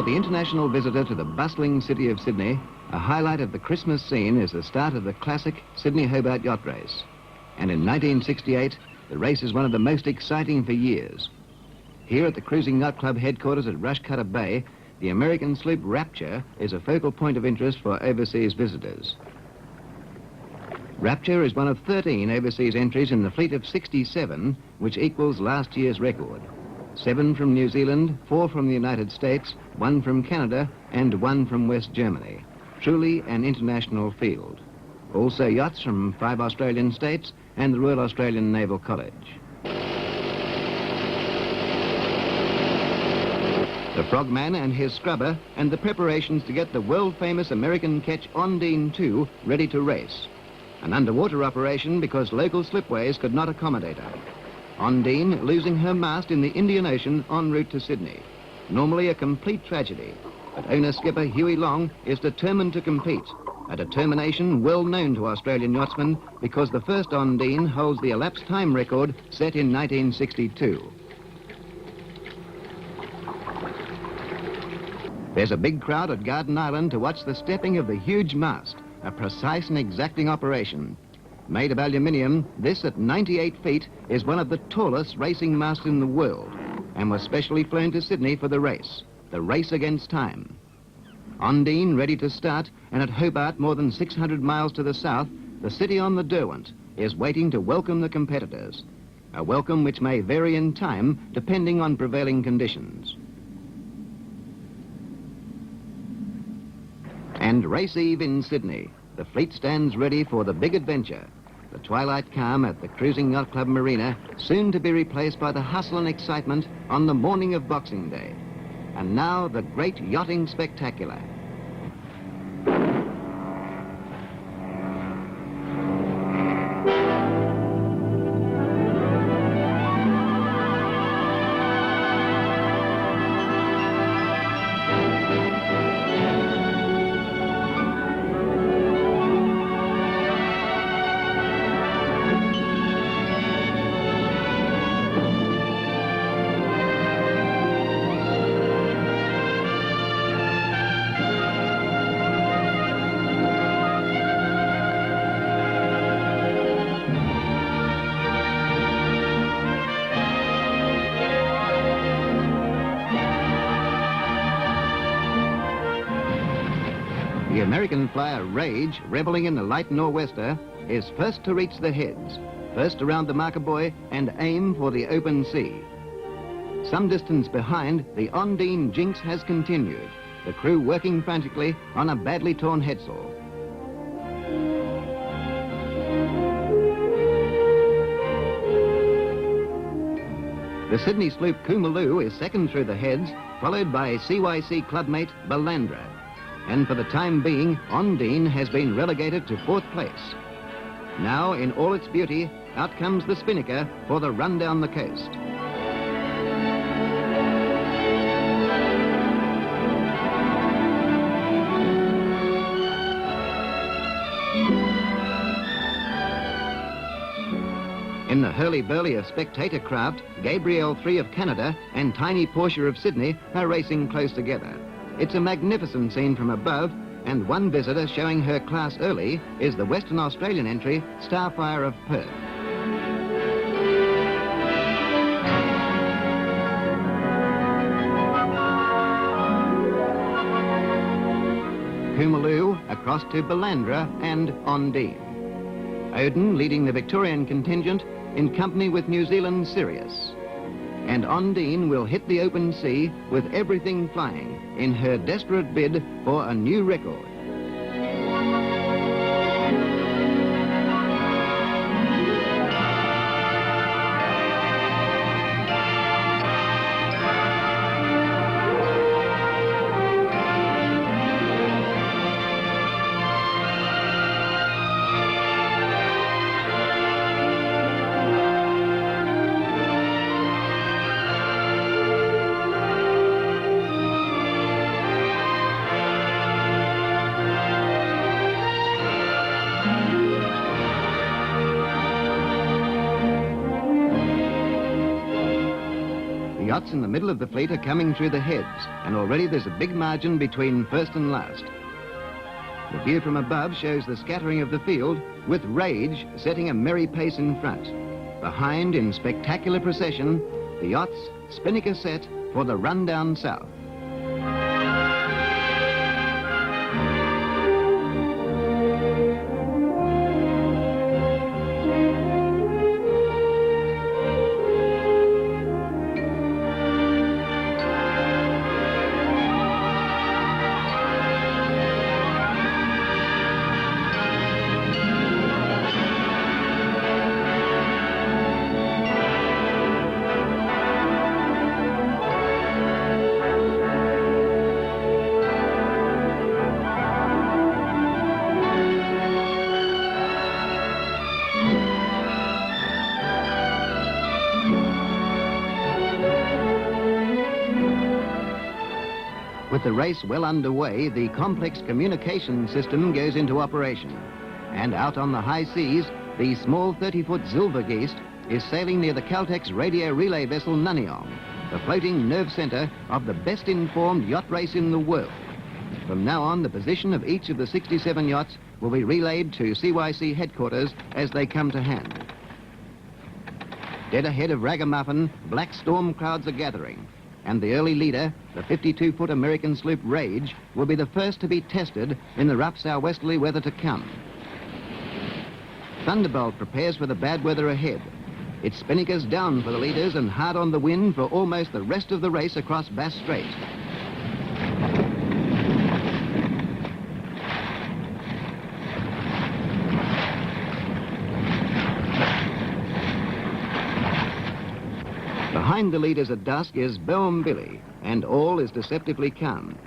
the international visitor to the bustling city of Sydney, a highlight of the Christmas scene is the start of the classic Sydney-Hobart Yacht Race. And in 1968, the race is one of the most exciting for years. Here at the Cruising Yacht Club headquarters at Rushcutter Bay, the American sloop Rapture is a focal point of interest for overseas visitors. Rapture is one of 13 overseas entries in the fleet of 67, which equals last year's record. 7 from New Zealand, 4 from the United States, 1 from Canada, and 1 from West Germany. Truly an international field. Also yachts from 5 Australian states and the Royal Australian Naval College. The Frogman and his scrubber, and the preparations to get the world-famous American ketch Ondine 2 ready to race. An underwater operation because local slipways could not accommodate her. Ondine losing her mast in the Indian Ocean en route to Sydney. Normally a complete tragedy, but owner-skipper Huey Long is determined to compete, a determination well known to Australian yachtsmen because the first Ondine holds the elapsed time record set in 1962. There's a big crowd at Garden Island to watch the stepping of the huge mast, a precise and exacting operation. Made of aluminium, this at 98 feet is one of the tallest racing masts in the world and was specially flown to Sydney for the race against time. Ondine ready to start, and at Hobart, more than 600 miles to the south, the city on the Derwent is waiting to welcome the competitors. A welcome which may vary in time depending on prevailing conditions. And race eve in Sydney. The fleet stands ready for the big adventure. The twilight calm at the Cruising Yacht Club Marina, soon to be replaced by the hustle and excitement on the morning of Boxing Day. And now the great yachting spectacular. The American flyer Rage, reveling in the light nor'wester, is first to reach the heads, first around the marker buoy and aim for the open sea. Some distance behind, the Ondine Jinx has continued, the crew working frantically on a badly torn headsail. The Sydney sloop Coomaloo is second through the heads, followed by CYC clubmate Balandra. And for the time being, Ondine has been relegated to 4th place. Now, in all its beauty, out comes the Spinnaker for the run down the coast. In the hurly-burly of spectator craft, Gabrielle 3 of Canada and Tiny Portia of Sydney are racing close together. It's a magnificent scene from above, and one visitor showing her class early is the Western Australian entry, Starfire of Perth. Coomaloo across to Balandra and Ondine. Odin leading the Victorian contingent in company with New Zealand's Sirius. And Ondine will hit the open sea with everything flying in her desperate bid for a new record. yachts in the middle of the fleet are coming through the heads, and already there's a big margin between first and last. The view from above shows the scattering of the field, with Rage setting a merry pace in front. Behind, in spectacular procession, the yachts spinnaker set for the run down south. With the race well underway, the complex communication system goes into operation. And out on the high seas, the small 30-foot Zilvergeist is sailing near the Caltex radio relay vessel Nunneong, the floating nerve centre of the best-informed yacht race in the world. From now on, the position of each of the 67 yachts will be relayed to CYC headquarters as they come to hand. Dead ahead of Ragamuffin, black storm clouds are gathering, and the early leader, the 52-foot American sloop Rage, will be the first to be tested in the rough southwesterly weather to come. Thunderbolt prepares for the bad weather ahead. Its spinnakers down for the leaders and hard on the wind for almost the rest of the race across Bass Strait. Behind the leaders at dusk is Boom Billy, and all is deceptively calm.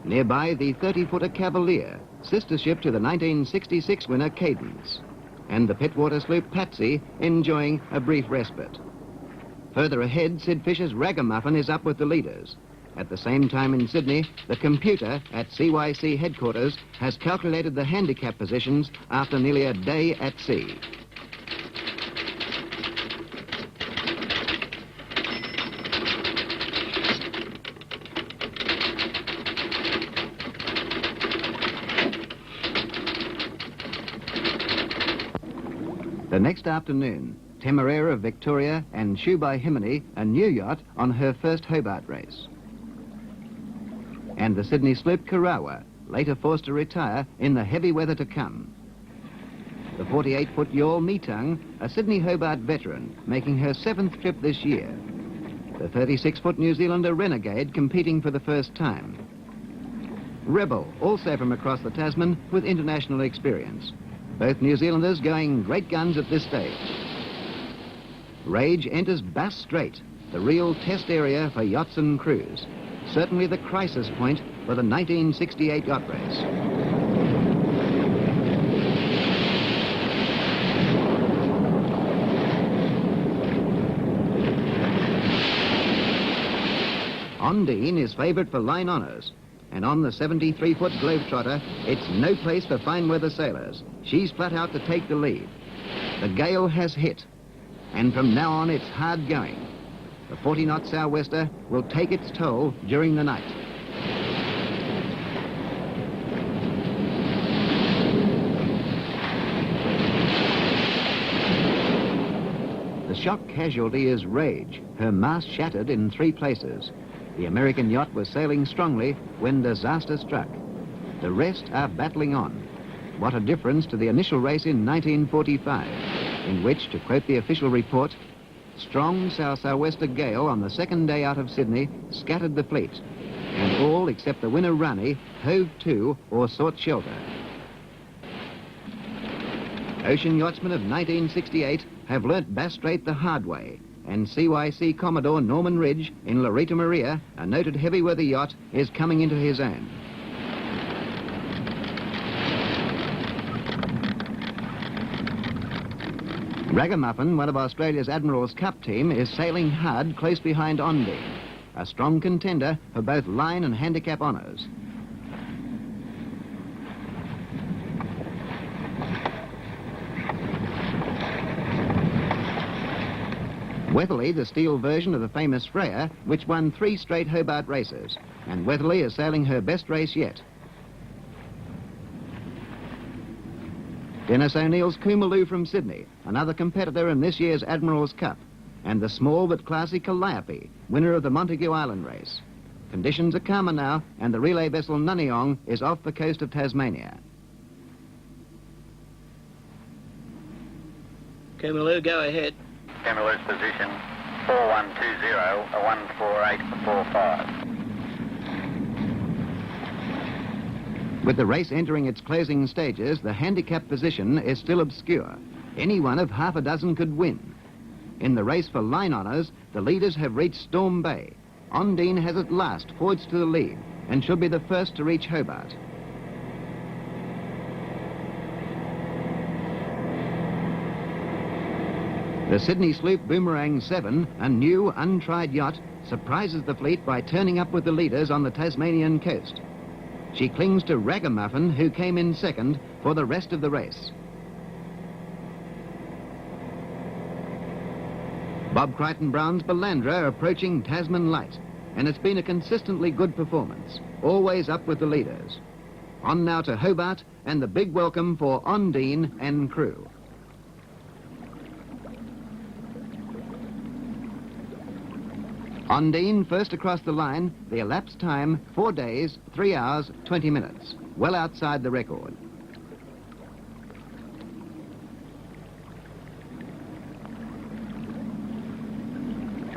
Nearby, the 30-footer Cavalier, sister ship to the 1966 winner Cadence, and the Pittwater sloop Patsy enjoying a brief respite. Further ahead, Sid Fisher's Ragamuffin is up with the leaders. At the same time in Sydney, the computer at CYC headquarters has calculated the handicap positions after nearly a day at sea. The next afternoon, Temeraire of Victoria and Shoe by Himini, a new yacht, on her first Hobart race. And the Sydney sloop Karawa, later forced to retire in the heavy weather to come. The 48-foot yawl Metang, a Sydney Hobart veteran, making her 7th trip this year. The 36-foot New Zealander Renegade competing for the first time. Rebel, also from across the Tasman, with international experience. Both New Zealanders going great guns at this stage. Rage enters Bass Strait, the real test area for yachts and crews. Certainly the crisis point for the 1968 yacht race. Ondine is favoured for line honours. And on the 73-foot Globetrotter, it's no place for fine weather sailors. She's flat out to take the lead. The gale has hit, and from now on it's hard going. The 40-knot sou'wester will take its toll during the night. The shock casualty is Rage, her mast shattered in 3 places. The American yacht was sailing strongly when disaster struck. The rest are battling on. What a difference to the initial race in 1945, in which, to quote the official report, strong south-sou'wester gale on the second day out of Sydney scattered the fleet, and all except the winner Rani hove to or sought shelter. Ocean yachtsmen of 1968 have learnt Bass Strait the hard way, and CYC Commodore Norman Ridge in Loretta Maria, a noted heavy weather yacht, is coming into his own. Ragamuffin, one of Australia's Admiral's Cup team, is sailing hard close behind Ondine, a strong contender for both line and handicap honours. Weatherly, the steel version of the famous Freya, which won 3 straight Hobart races, and Weatherly is sailing her best race yet. Dennis O'Neill's Coomaloo from Sydney, another competitor in this year's Admiral's Cup, and the small but classy Calliope, winner of the Montague Island race. Conditions are calmer now, and the relay vessel Nunnyong is off the coast of Tasmania. Coomaloo, go ahead. Coomaloo's position 4120, a 14845. With the race entering its closing stages, the handicap position is still obscure. Any one of half a dozen could win. In the race for line honours, the leaders have reached Storm Bay. Ondine has at last forged to the lead and should be the first to reach Hobart. The Sydney sloop Boomerang 7, a new, untried yacht, surprises the fleet by turning up with the leaders on the Tasmanian coast. She clings to Ragamuffin, who came in second, for the rest of the race. Bob Crichton-Brown's Bellandra approaching Tasman Light, and it's been a consistently good performance, always up with the leaders. On now to Hobart and the big welcome for Ondine and crew. Ondine first across the line, the elapsed time 4 days, 3 hours, 20 minutes, well outside the record.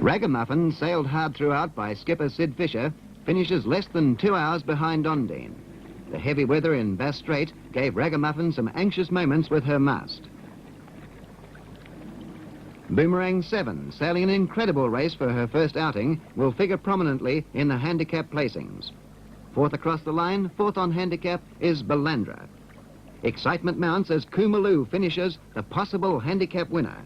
Ragamuffin, sailed hard throughout by skipper Sid Fisher, finishes less than 2 hours behind Ondine. The heavy weather in Bass Strait gave Ragamuffin some anxious moments with her mast. Boomerang 7, sailing an incredible race for her first outing, will figure prominently in the handicap placings. Fourth across the line, fourth on handicap, is Bellandra. Excitement mounts as Coomaloo finishes the possible handicap winner.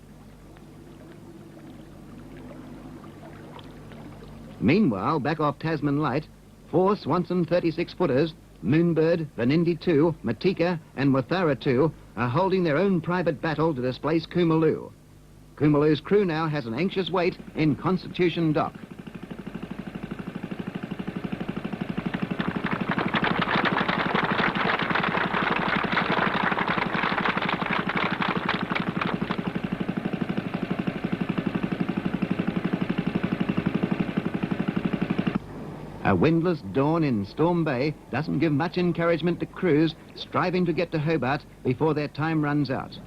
Meanwhile, back off Tasman Light, 4 Swanson 36-footers, Moonbird, Vanindi 2, Matika and Wathara 2 are holding their own private battle to displace Coomaloo. Coomaloo's crew now has an anxious wait in Constitution Dock. A windless dawn in Storm Bay doesn't give much encouragement to crews striving to get to Hobart before their time runs out.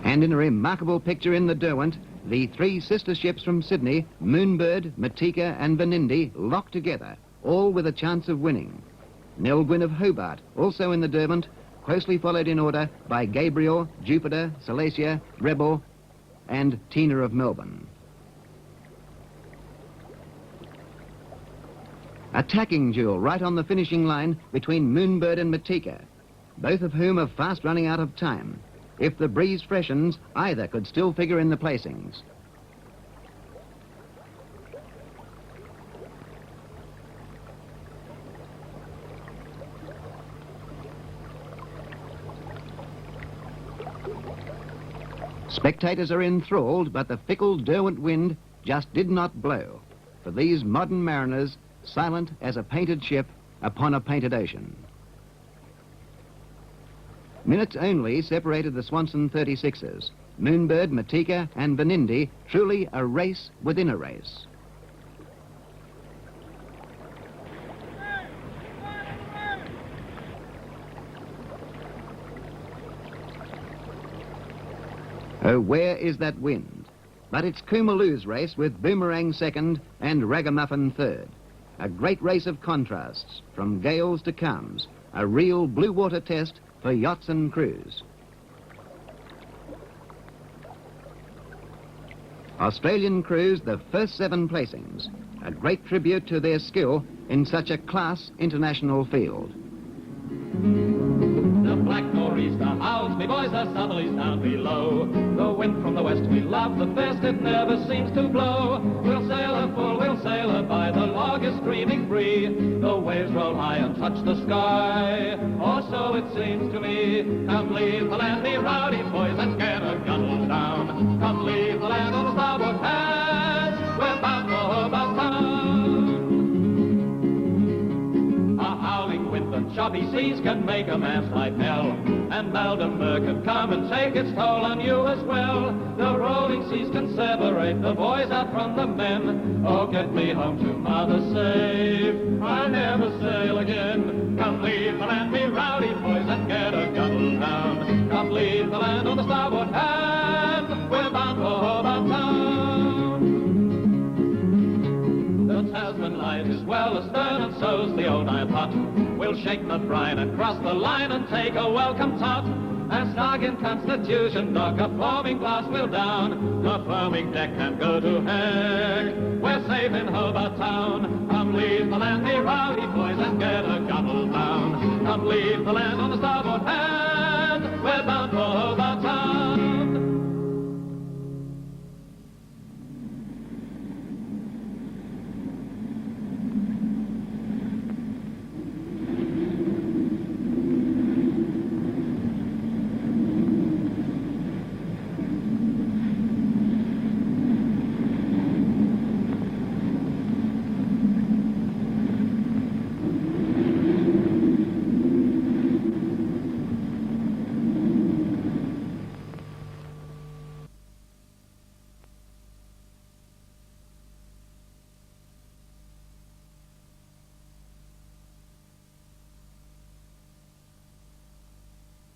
And in a remarkable picture in the Derwent, the 3 sister ships from Sydney, Moonbird, Matika and Vanindi, lock together, all with a chance of winning. Nilgwyn of Hobart, also in the Derwent, closely followed in order by Gabriel, Jupiter, Silesia, Rebel and Tina of Melbourne. A tacking duel right on the finishing line between Moonbird and Matika, both of whom are fast running out of time. If the breeze freshens, either could still figure in the placings. Spectators are enthralled, but the fickle Derwent wind just did not blow. For these modern mariners, silent as a painted ship upon a painted ocean. Minutes only separated the Swanson 36ers. Moonbird, Matika and Vanindi, truly a race within a race. Oh, where is that wind? But it's Coomaloo's race with Boomerang second and Ragamuffin third. A great race of contrasts, from gales to calms. A real blue water test for yachts and crews. Australian crews, the first 7 placings. A great tribute to their skill in such a class international field. The black nor'easter howls, me boys, the southerlies down below. The wind from the west we love the best, it never seems to blow. We'll sail her full, we'll sail her by, the log is screaming free. The waves roll high and touch the sky, or so it seems to me. Come leave the land, me rowdy boys, and get a gunnel down. Come leave the land on the starboard hand, we're bound for Hobart Town. A howling wind and choppy seas can make a man fly pell, and Baldomber can come and take its toll on you as well. The rolling seas can separate the boys out from the men. Oh, get me home to mother safe, I'll never sail again. Come leave the land, me rowdy boys, and get a gunnel down. Come leave the land on the starboard hand, we're bound for Hobart Town. The Tasman light is well astern, and so's the old Isle pot. We'll shake the brine and cross the line and take a welcome tot. And snug in Constitution Dock, a foaming blast will down. The foaming deck can go to heck.